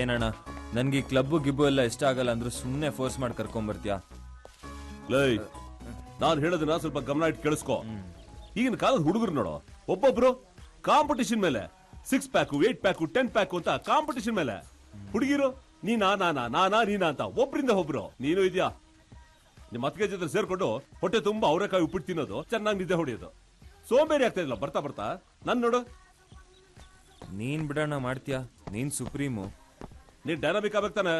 ಏನಣ್ಣ, ನನ್ಗೆ ಕ್ಲಬ್ ಗಿಬ್ಬು ಎಲ್ಲ ಇಷ್ಟ ಆಗಲ್ಲ ಅಂದ್ರೂ ಸುಮ್ನೆ ಫೋರ್ಸ್ ಮಾಡಿ ಕರ್ಕೊಂಡ್ ಬರ್ತೀಯಾ? ಲೈ, ನಾನ್ ಹೇಳೋದನ್ನ ಸ್ವಲ್ಪ ಗಮನ ಇಟ್ಟು ಕೇಳಿಸ್ಕೊ. ಈಗಿನ ಕಾಲದ ಹುಡುಗರು ನೋಡೋ, ಒಬ್ಬೊಬ್ರು ಕಾಂಪಿಟಿಷನ್ ಮೇಲೆ 6 ಪ್ಯಾಕ್ 8 ಪ್ಯಾಕ್ 10 ಪ್ಯಾಕ್ ಅಂತ ಕಾಂಪಿಟಿಷನ್ ಮೇಲೆ. ಹುಡುಗಿರು ನೀನಾ ಅಂತ ಒಬ್ರಿಂದ ಒಬ್ರು. ನೀನು ಇದ್ಯಾ ನಿಮ್ ಅತ್ತಿಗೆ ಜೊತೆ ಸೇರ್ಕೊಂಡು ಹೊಟ್ಟೆ ತುಂಬಾ ಅವರೆಕಾಯಿ ಉಪ್ಪಿಟ್ಟು ತಿನ್ನೋದು, ಚೆನ್ನಾಗಿ ನಿದ್ದೆ ಹೊಡೆಯೋದು. ಸೋಂಬೇರಿ ಆಗ್ತಾ ಇದ್ಲ ಬರ್ತಾ ಬರ್ತಾ. ನನ್ ನೋಡು, ನೀನ್ ಬಿಡೋಣ ಮಾಡ್ತೀಯಾ, ನೀನ್ ಸುಪ್ರೀಮು. ನೀನ್ ಡೈನಾಮಿಕ್ ಆಗ್ಬೇಕತಾನೆ.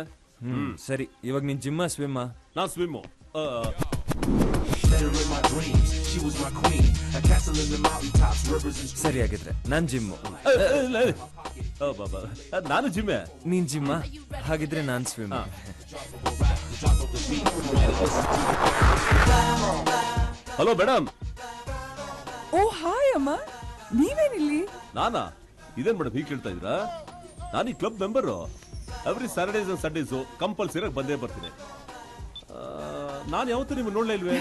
ಸರಿ, ಇವಾಗ ನೀನ್ ಜಿಮ್ಮ ಸ್ವಿಮ್ಮ? ನಾನ್ ಸ್ವಿಮ್ಮು. ಸರಿ, ಆಗಿದ್ರೆ ನಾನ್ ಜಿಮ್ಮು. ನಾನು ಜಿಮ್ಮೆ, ನೀನ್ ಜಿಮ್ಮ. ಹಾಗಿದ್ರೆ ನಾನ್ ಸ್ವಿಮ್. Hello madam. ಓ ಹಾಯ್ ಅಮ್ಮ, ನೀವೇನಿಲ್ಲಿ? ನಾನಾ? ಇದೇನ್ ಮೇಡಮ್ ಹೀಗೆ ಕೇಳ್ತಾ ಇದ್ರಾ? ನಾನು ಈ club member. Every Saturdays and Sundays compulsory ಬಂದೇ ಬರ್ತೀನಿ. ನಾನು ಯಾವತ್ತೂ ನಿಮ್ಗೆ ನೋಡ್ಲೇ ಇಲ್ವೇ?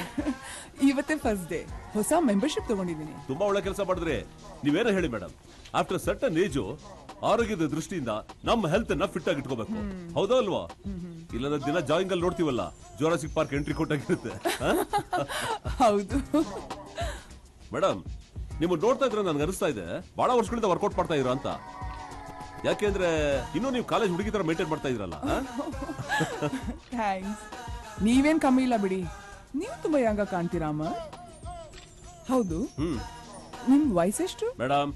ಇವತ್ತೇ ಫಸ್ಟ್ ಡೇ, ಹೊಸ ಮೆಂಬರ್ಶಿಪ್ ತಗೊಂಡಿದ್ದೀನಿ. ತುಂಬಾ ಒಳ್ಳೆ ಕೆಲಸ ಮಾಡಿದ್ರಿ. ನೀವೇನೋ ಹೇಳಿ ಮೇಡಮ್, ಆಫ್ಟರ್ ಸರ್ಟನ್ ಏಜು ಆರೋಗ್ಯದ ದೃಷ್ಟಿಯಿಂದ ನಮ್ಮ ಹೆಲ್ತ್ ನ ಫಿಟ್ ಆಗಿ ಇಟ್ಕೋಬೇಕು. ಹೌದಾ ಅಲ್ವಾ? ಇಲ್ಲದ ದಿನ ಜಾಯಿಂಗ್ ಅಲ್ಲಿ ನೋಡ್ತೀವಲ್ಲ, ಜೋರಾಸಿಕ್ ಪಾರ್ಕ್ ಎಂಟ್ರಿ ಕೊಟ್ಟಾಗಿರುತ್ತೆ. ಹೌದು ಮೇಡಮ್, ನಿಮ್ಮ ನೋಡ್ತಾ ಇದ್ರೆ ನನ್ಗೆ ಅನಿಸ್ತಾ ಇದೆ ಬಹಳ ವರ್ಷಗಳಿಂದ ವರ್ಕೌಟ್ ಮಾಡ್ತಾ ಇರೋ ಅಂತ. ಯಾಕೆಂದ್ರೆ ಇನ್ನೂ ನೀವು ಕಾಲೇಜ್ ಹುಡುಗಿ ತರ ಮೇಂಟೈನ್ ಮಾಡ್ತಾ ಇದ್ರಲ್ಲ. ಥ್ಯಾಂಕ್ಸ್. ನೀವೇನ್ ಕಮ್ಮಿ ಇಲ್ಲ ಬಿಡಿ, ನೀವು ತುಂಬಾ ಯಂಗ ಕಾಣ್ತೀರಾ ಅಮ್ಮ. ಹೌದು, ನಿಮ್ ವಯಸ್ಸೆಷ್ಟು? ಮೇಡಮ್,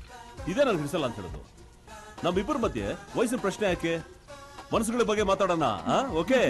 ಇದೇ ನನ್ಗೆ ಹಿಡಿಸಲ್ಲ ಅಂತ ಹೇಳೋದು. ನಮ್ಮಿಬ್ಬರ ಮಧ್ಯೆ ವಯಸ್ಸಿನ ಪ್ರಶ್ನೆ ಯಾಕೆ? ಮನಸ್ಸುಗಳ ಬಗ್ಗೆ ಮಾತಾಡೋಣ. ಓಕೆ?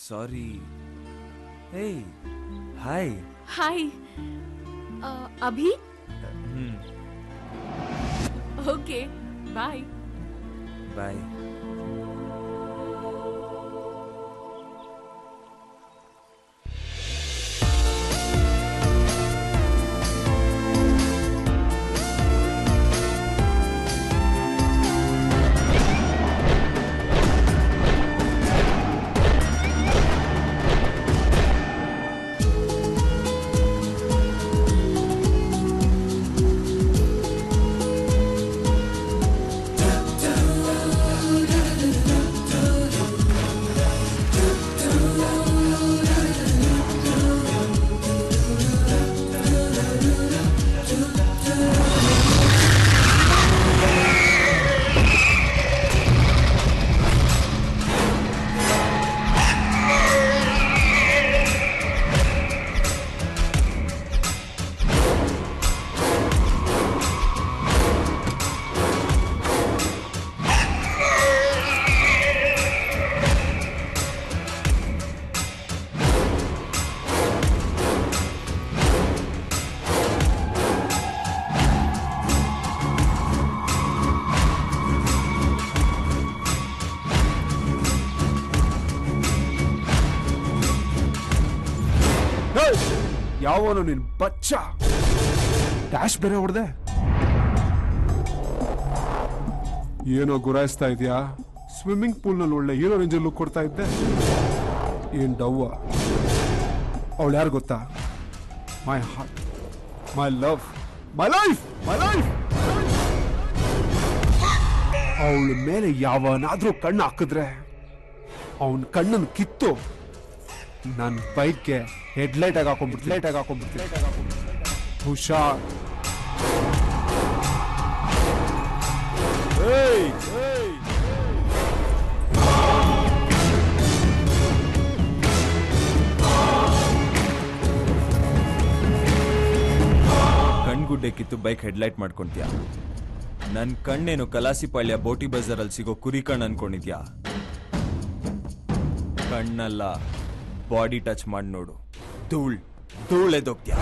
ಸಾರಿ. ಏಯ್, ಹಾಯ್. ಹಾಯ್. ಅಭಿ? ಓಕೆ, ಬಾಯ್. ಬಾಯ್. ಯಾವನು ನಿನ್ ಬಚ್ಚ ಡ್ಯಾಶ್ ಬೇರೆ ಹೊಡೆದೆ. ಏನೋ ಗುರಾಯಿಸ್ತಾ ಇದೆಯಾ? ಸ್ವಿಮ್ಮಿಂಗ್ ಪೂಲ್ ನಲ್ಲಿ ಒಳ್ಳೆ ಹೀರೋ ರೇಂಜರ್ ಲುಕ್ ಕೊಡ್ತಾ ಇದ್ದೆ. ಏನ್ ಡವ್ವ ಅವಳು ಯಾರು ಗೊತ್ತಾ? My heart, my love, my life, my life. ಅವಳ ಮೇಲೆ ಯಾವನಾದ್ರೂ ಕಣ್ಣು ಹಾಕಿದ್ರೆ ಅವನ ಕಣ್ಣನ್ನು ಕಿತ್ತು ನನ್ನ ಬೈಕ್ಗೆ ಹೆಡ್ಲೈಟ್ ಆಗಿ ಹಾಕೊಂಡ್ಬಿಡ್ತೀನಿ. ಹುಷಾರ್. ಕಣ್ಗುಡ್ಡೆ ಕಿತ್ತು ಬೈಕ್ ಹೆಡ್ಲೈಟ್ ಮಾಡ್ಕೊಂತೀಯ? ನನ್ ಕಣ್ಣೇನು ಕಲಾಸಿಪಾಳ್ಯ ಬೋಟಿ ಬಜಾರಲ್ಲಿ ಸಿಗೋ ಕುರಿ ಕಣ್ಣು ಅನ್ಕೊಂಡಿದ್ಯಾ? ಕಣ್ಣಲ್ಲ, ಬಾಡಿ ಟಚ್ ಮಾಡಿ ನೋಡು, ಧೂಳೆದೋಗ್ತ್ಯಾ.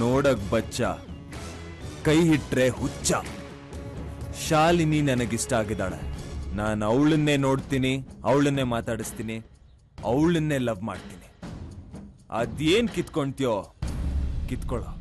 ನೋಡಕ್ ಬಚ್ಚ, ಕೈ ಹಿಟ್ರೆ ಹುಚ್ಚ. ಶಾಲಿನಿ ನನಗಿಷ್ಟ ಆಗಿದ್ದಾಳೆ. ನಾನು ಅವಳನ್ನೇ ನೋಡ್ತೀನಿ, ಅವಳನ್ನೇ ಮಾತಾಡಿಸ್ತೀನಿ, ಅವಳನ್ನೇ ಲವ್ ಮಾಡ್ತೀನಿ. ಅದೇನ್ ಕಿತ್ಕೊಂತೀಯೋ ಕಿತ್ಕೊಳ್ಳೋ.